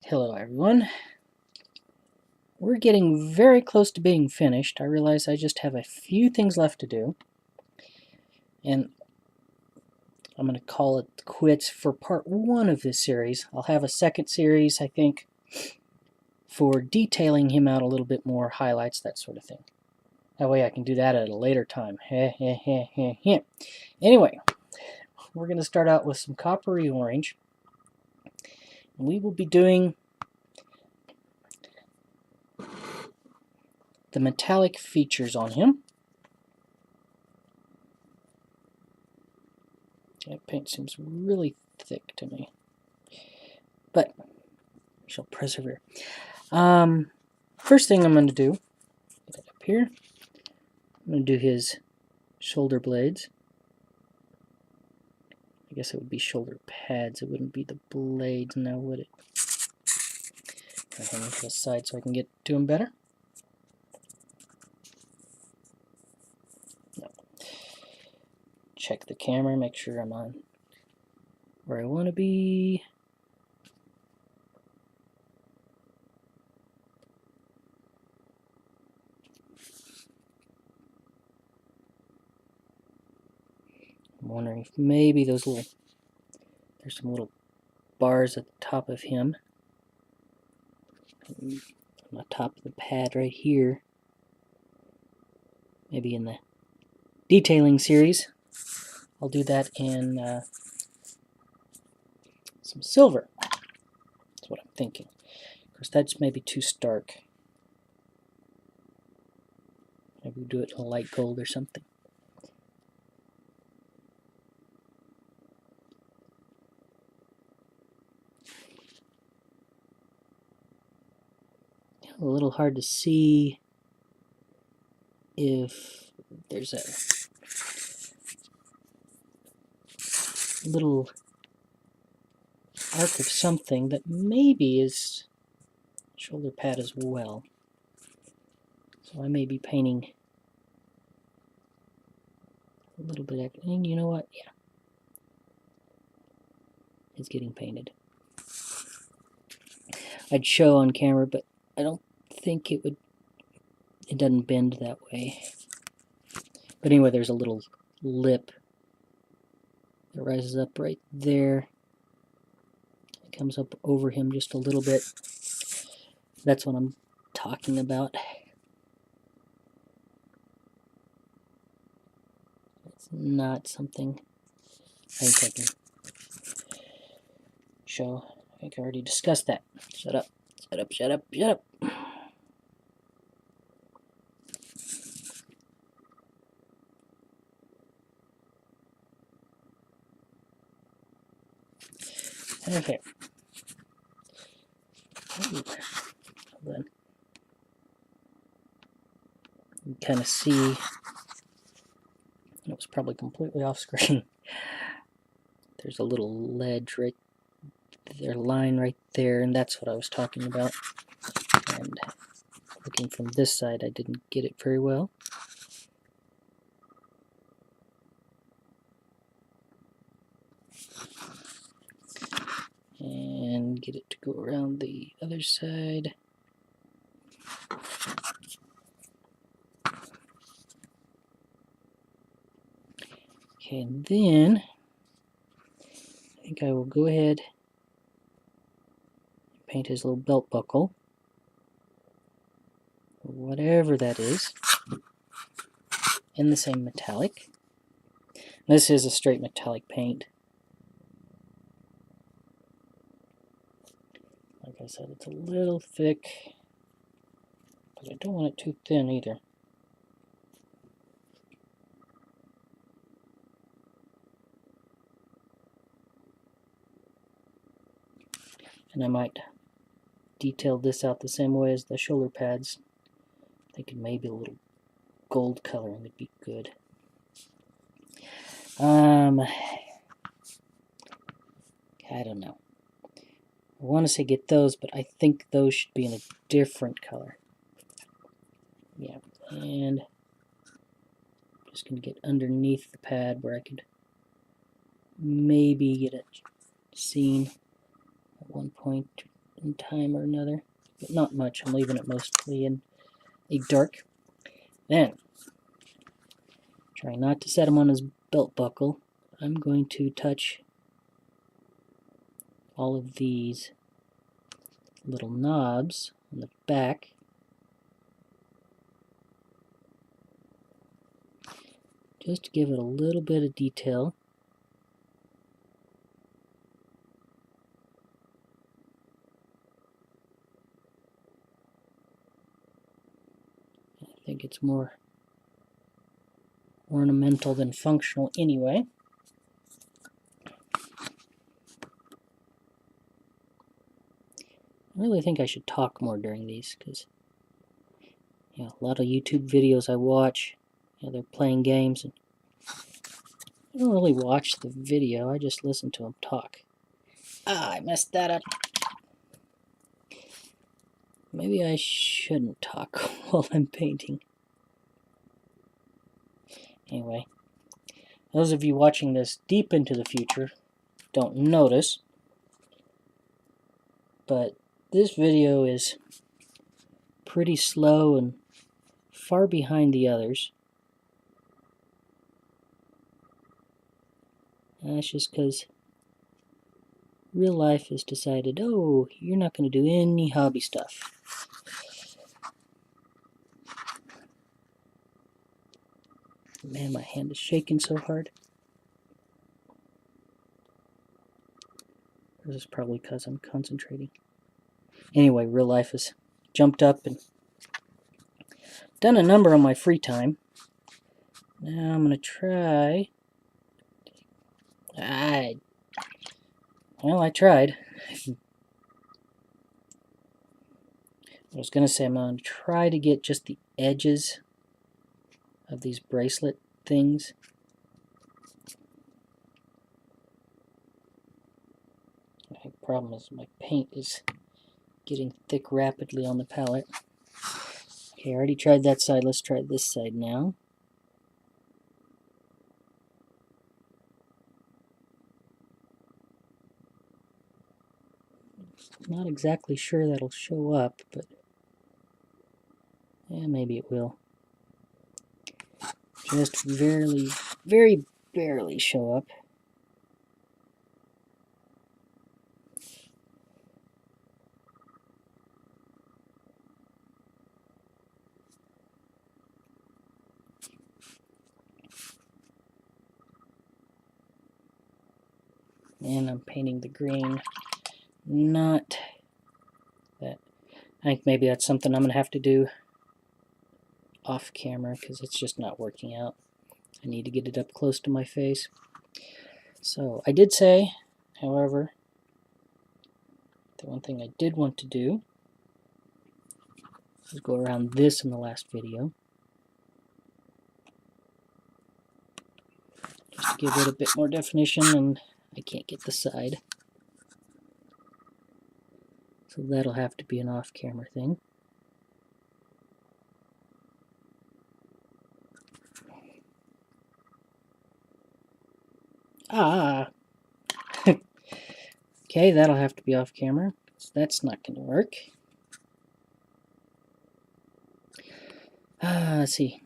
Hello everyone. We're getting very close to being finished. I realize I just have a few things left to do. And I'm going to call it quits for part 1 of this series. I'll have a second series, I think, for detailing him out a little bit more, highlights, that sort of thing. That way I can do that at a later time. Anyway, we're going to start out with some coppery orange. We will be doing the metallic features on him. That paint seems really thick to me, but I shall persevere. First thing I'm going to do, get it up here, I'm going to do his shoulder blades. I guess it would be shoulder pads, it wouldn't be the blades now, would it? I'll hang them to the side so I can get to them better. No. Check the camera, make sure I'm on where I want to be. I'm wondering if maybe there's some little bars at the top of him. On the top of the pad right here. Maybe in the detailing series. I'll do that in some silver. That's what I'm thinking. Of course, that's maybe too stark. Maybe we'll do it in a light gold or something. A little hard to see if there's a little arc of something that maybe is shoulder pad as well. So I may be painting a little bit extra. And you know what? Yeah. It's getting painted. I'd show on camera, but I don't think it doesn't bend that way. But anyway, there's a little lip that rises up right there. It comes up over him just a little bit. That's what I'm talking about. It's not something I think I can show. I think I already discussed that. Shut up. Shut up, shut up, shut up. Okay. Ooh. Hold on. You can kind of see, it was probably completely off screen. There's a little ledge right there, line right there, and that's what I was talking about. And looking from this side, I didn't get it very well. And get it to go around the other side. Okay, and then I think I will go ahead and paint his little belt buckle, or whatever that is, in the same metallic. This is a straight metallic paint. Like I said, it's a little thick, but I don't want it too thin either. And I might detail this out the same way as the shoulder pads. Thinking maybe a little gold coloring would be good. I don't know. I want to say get those, but I think those should be in a different color. Yeah, and I'm just going to get underneath the pad where I could maybe get it seen at one point. in time or another, but not much. I'm leaving it mostly in a dark. Then, try not to set him on his belt buckle. I'm going to touch all of these little knobs on the back. Just to give it a little bit of detail. I think it's more ornamental than functional anyway. I really think I should talk more during these, because a lot of YouTube videos I watch, they're playing games, and I don't really watch the video, I just listen to them talk. Ah, I messed that up. Maybe I shouldn't talk while I'm painting. Anyway, those of you watching this deep into the future don't notice, but this video is pretty slow and far behind the others. And that's just because real life has decided, oh, you're not going to do any hobby stuff. Man, my hand is shaking so hard. This is probably because I'm concentrating. Anyway, real life has jumped up and done a number on my free time. Now I'm going to try. Well, I tried. I was going to say I'm going to try to get just the edges of these bracelet things. The problem is my paint is getting thick rapidly on the palette. Okay, I already tried that side. Let's try this side now. Not exactly sure that'll show up, but yeah, maybe it will. Just very barely show up. And I'm painting the green, not that. I think maybe that's something I'm going to have to do off camera because it's just not working out. I need to get it up close to my face. So I did say, however, the one thing I did want to do is go around this in the last video. Just to give it a bit more definition, and I can't get the side. So that'll have to be an off-camera thing. Ah! Okay, that'll have to be off-camera. That's not going to work. Let's see.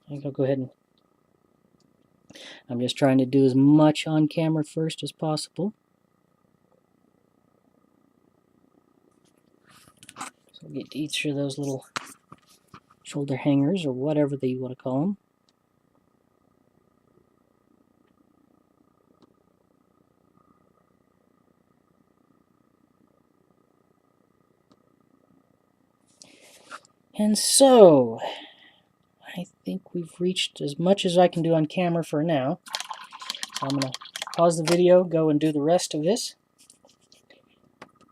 I think I'll go ahead and... I'm just trying to do as much on camera first as possible. So get each of those little shoulder hangers, or whatever you want to call them. And so, I think we've reached as much as I can do on camera for now. So I'm going to pause the video, go and do the rest of this,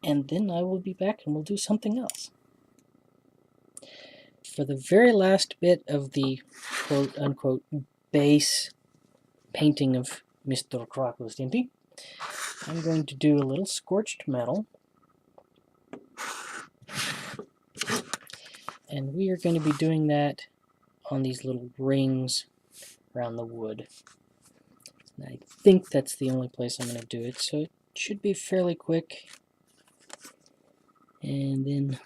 and then I will be back and we'll do something else. For the very last bit of the quote-unquote base painting of Mr. Crocostimpy, I'm going to do a little scorched metal. And we are going to be doing that on these little rings around the wood. And I think that's the only place I'm going to do it, so it should be fairly quick. And then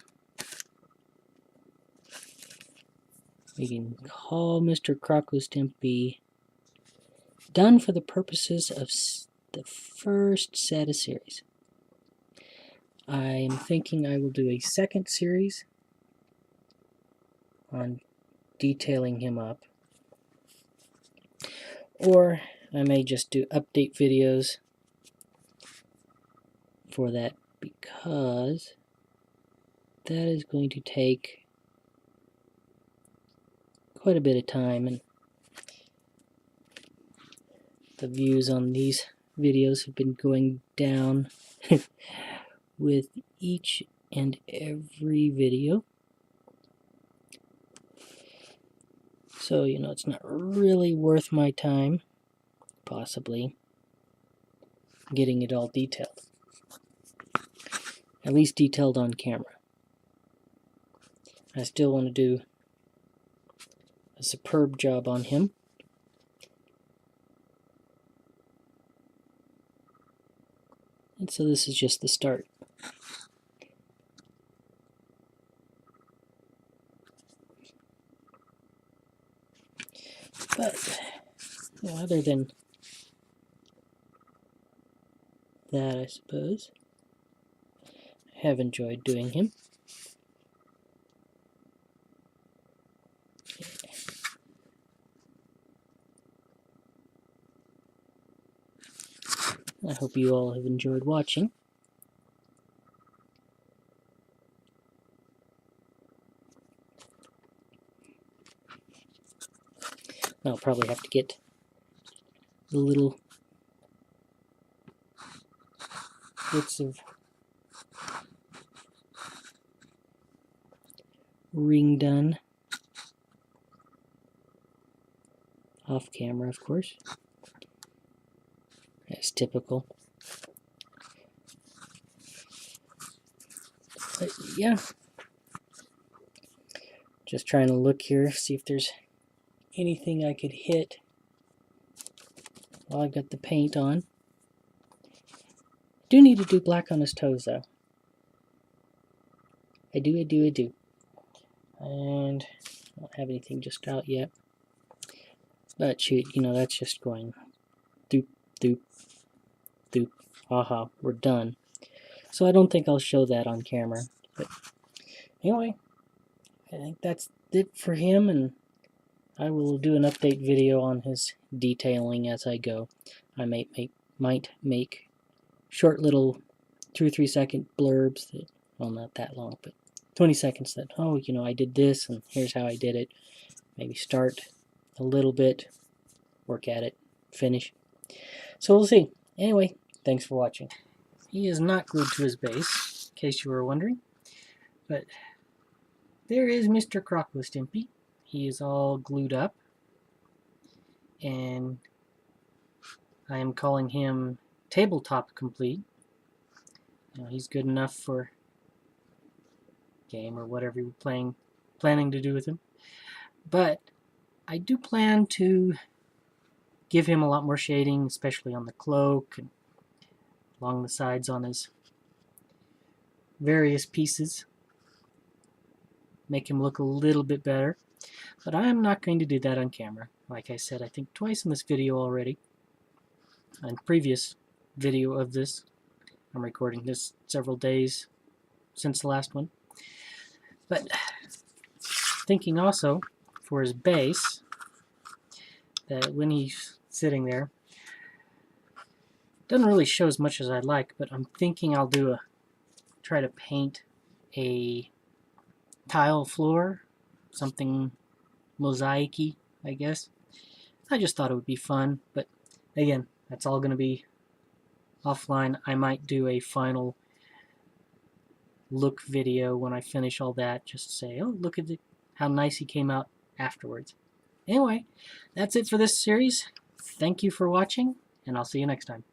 we can call Mr. Crocostimpy done for the purposes of the first set of series. I'm thinking I will do a second series on detailing him up. Or I may just do update videos for that, because that is going to take quite a bit of time, and the views on these videos have been going down with each and every video. So, you know, it's not really worth my time, possibly, getting it all detailed. At least detailed on camera. I still want to do a superb job on him. And so this is just the start. But, you know, other than that, I suppose, I have enjoyed doing him. I hope you all have enjoyed watching. I'll probably have to get the little bits of ring done off camera, of course. That's typical. But yeah, just trying to look here, see if there's anything I could hit while I got the paint on. I do need to do black on his toes, though. I do. And I don't have anything just out yet. But shoot, you know, that's just going doop, doop, doop. Haha, we're done. So I don't think I'll show that on camera. But anyway, I think that's it for him, and I will do an update video on his detailing as I go. I might make short little 2 or 3 second blurbs that, well, not that long, but 20 seconds that, oh, you know, I did this and here's how I did it. Maybe start a little bit, work at it, finish. So we'll see. Anyway, thanks for watching. He is not glued to his base, in case you were wondering. But there is Mr. Crocostimpy. He is all glued up. And I am calling him tabletop complete. You know, he's good enough for game or whatever you're planning to do with him. But I do plan to give him a lot more shading, especially on the cloak and along the sides on his various pieces. Make him look a little bit better. But I am not going to do that on camera. Like I said, I think twice in this video already. On previous video of this. I'm recording this several days since the last one. But thinking also for his base, that when he's sitting there, doesn't really show as much as I'd like, but I'm thinking I'll try to paint a tile floor, something mosaic-y, I guess. I just thought it would be fun, but again, that's all going to be offline. I might do a final look video when I finish all that, just to say, oh, look at how nice he came out afterwards. Anyway, that's it for this series. Thank you for watching, and I'll see you next time.